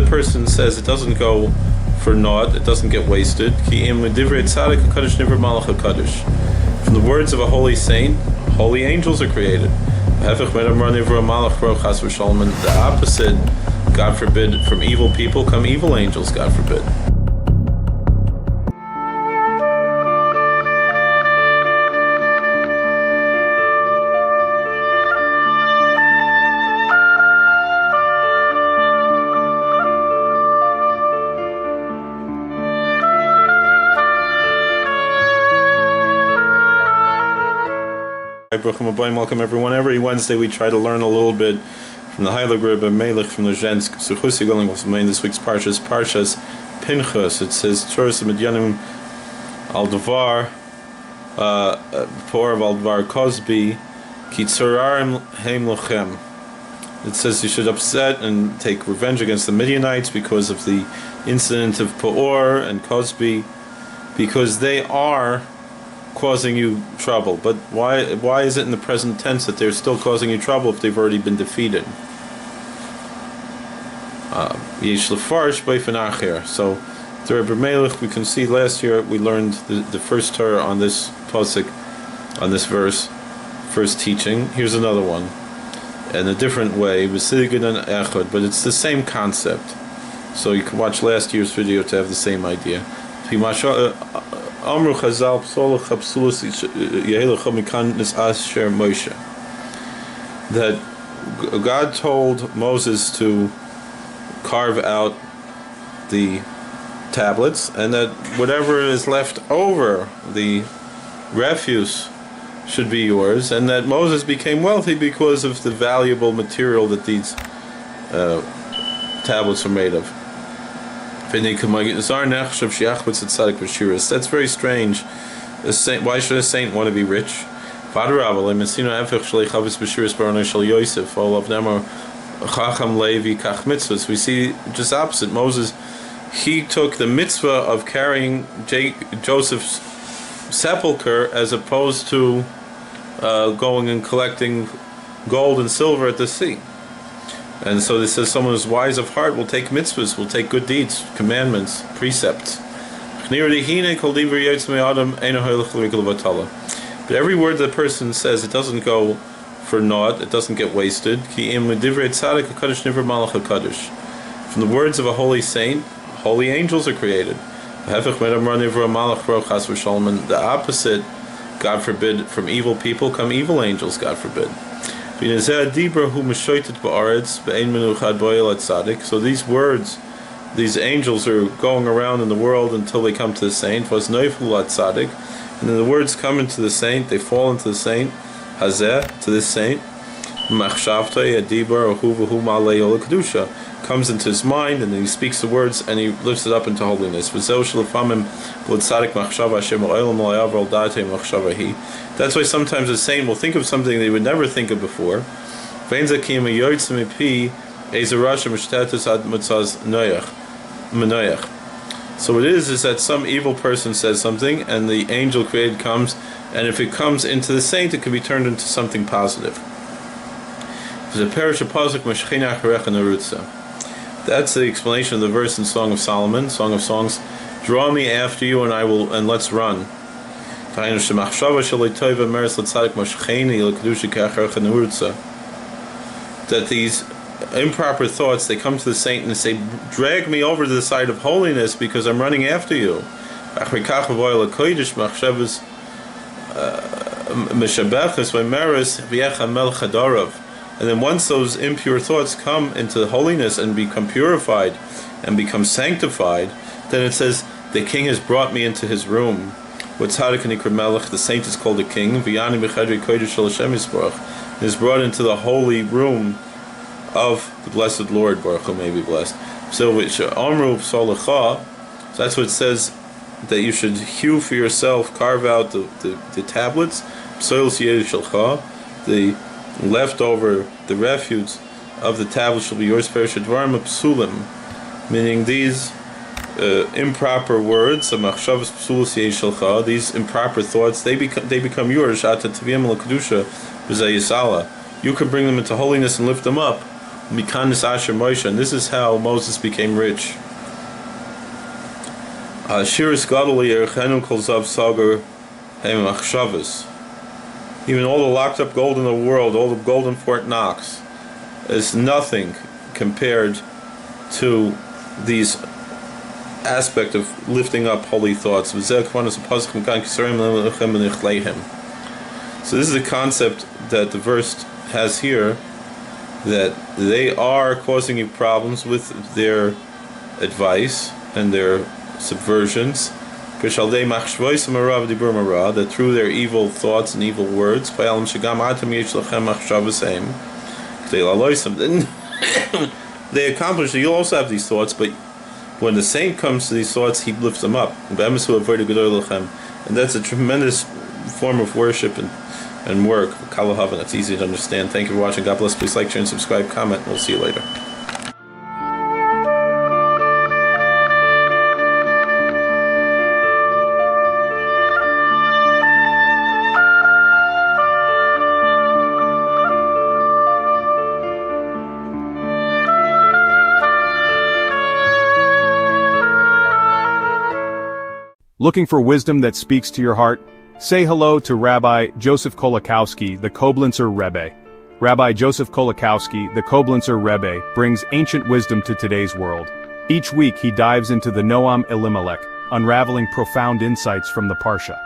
person says, it doesn't go for naught, it doesn't get wasted. From the words of a holy saint, holy angels are created. The opposite, God forbid, from evil people come evil angels, God forbid. Welcome everyone. Every Wednesday we try to learn a little bit from the Heilig Rebbe Elimelech from the Zhensk. This week's Parshas Pinchas. It says Tzoros Medyanim al Davar Por al Davar Kozbi Ki Tzorarim Heim Lochem. It says you should upset and take revenge against the Midianites because of the incident of Peor and Kozbi, because they are causing you trouble. But why is it in the present tense that they're still causing you trouble if they've already been defeated? Yesh lefarsh b'ofen acher. So the Rebbe Melech, we can see last year we learned the first Torah on this pasuk, on this verse, first teaching. Here's another one in a different way, but it's the same concept. So you can watch last year's video to have the same idea. Amru Chazal that God told Moses to carve out the tablets, and that whatever is left over, the refuse, should be yours, and that Moses became wealthy because of the valuable material that these tablets are made of. That's very strange. Why should a saint want to be rich? All of them are Chacham Levi Kach mitzvahs. We see just opposite. Moses, he took the mitzvah of carrying Joseph's sepulcher as opposed to going and collecting gold and silver at the sea. And so this says someone who's wise of heart will take mitzvahs, will take good deeds, commandments, precepts. But every word the person says, it doesn't go for naught, it doesn't get wasted. From the words of a holy saint, holy angels are created. The opposite, God forbid, from evil people come evil angels, God forbid. So these words, these angels are going around in the world until they come to the saint. And then the words come into the saint, they fall into the saint, to this saint. Comes into his mind, and then he speaks the words and he lifts it up into holiness. That's why sometimes a saint will think of something they would never think of before. So it is that some evil person says something and the angel created comes, and if it comes into the saint, it can be turned into something positive. That's the explanation of the verse in Song of Solomon, Song of Songs. Draw me after you, and let's run. That these improper thoughts, they come to the saint and they say, drag me over to the side of holiness because I'm running after you. And then once those impure thoughts come into holiness and become purified and become sanctified, then it says, the king has brought me into his room. What's Hasidic, the saint is called a king. Is brought into the holy room of the blessed Lord, Baruch Hu may be blessed. So that's what it says, that you should hew for yourself, carve out the tablets, the leftover, the refuse of the tablets shall be yours, meaning these improper words, these improper thoughts, they become yours. You can bring them into holiness and lift them up. Mikanis Asher Moshe, and this is how Moses became rich. Shiris Gadol Yerchenu Kol Zav Sagar Hem Achshavas. Even all the locked up gold in the world, all the gold in Fort Knox, is nothing compared to these aspect of lifting up holy thoughts. So this is a concept that the verse has here, that they are causing you problems with their advice and their subversions, that through their evil thoughts and evil words, they accomplish that you'll also have these thoughts, but when the saint comes to these thoughts, he lifts them up. And that's a tremendous form of worship and work. That's easy to understand. Thank you for watching. God bless. Please like, share, and subscribe, comment, and we'll see you later. Looking for wisdom that speaks to your heart? Say hello to Rabbi Joseph Kolakowski, the Koblenzer Rebbe. Rabbi Joseph Kolakowski, the Koblenzer Rebbe, brings ancient wisdom to today's world. Each week he dives into the Noam Elimelech, unraveling profound insights from the Parsha.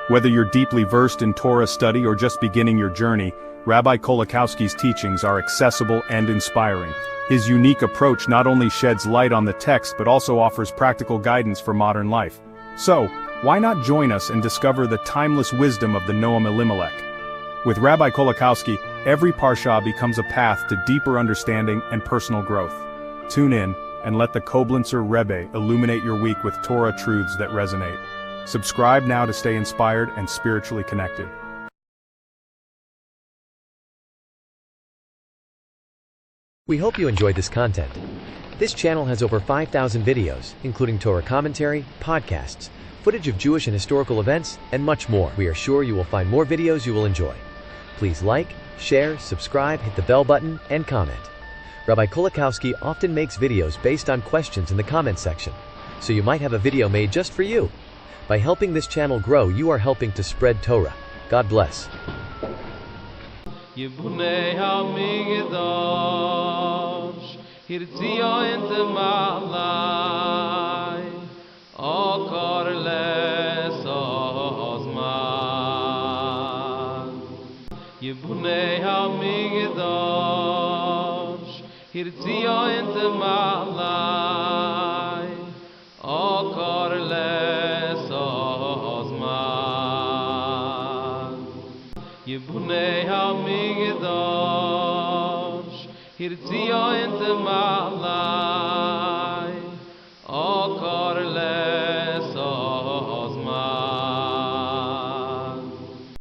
Whether you're deeply versed in Torah study or just beginning your journey, Rabbi Kolakowski's teachings are accessible and inspiring. His unique approach not only sheds light on the text but also offers practical guidance for modern life. So, why not join us and discover the timeless wisdom of the Noam Elimelech? With Rabbi Kolakowski, every Parsha becomes a path to deeper understanding and personal growth. Tune in, and let the Koblenzer Rebbe illuminate your week with Torah truths that resonate. Subscribe now to stay inspired and spiritually connected. We hope you enjoyed this content. This channel has over 5,000 videos, including Torah commentary, podcasts, footage of Jewish and historical events, and much more. We are sure you will find more videos you will enjoy. Please like, share, subscribe, hit the bell button, and comment. Rabbi Kolakowski often makes videos based on questions in the comment section, so you might have a video made just for you. By helping this channel grow, you are helping to spread Torah. God bless. Hirtzio inte malai O korles ozman Yibunei ha-migdosh Hirtzio inte malai O korles ozman Yibunei ha-migdosh Hirtzio inte malai O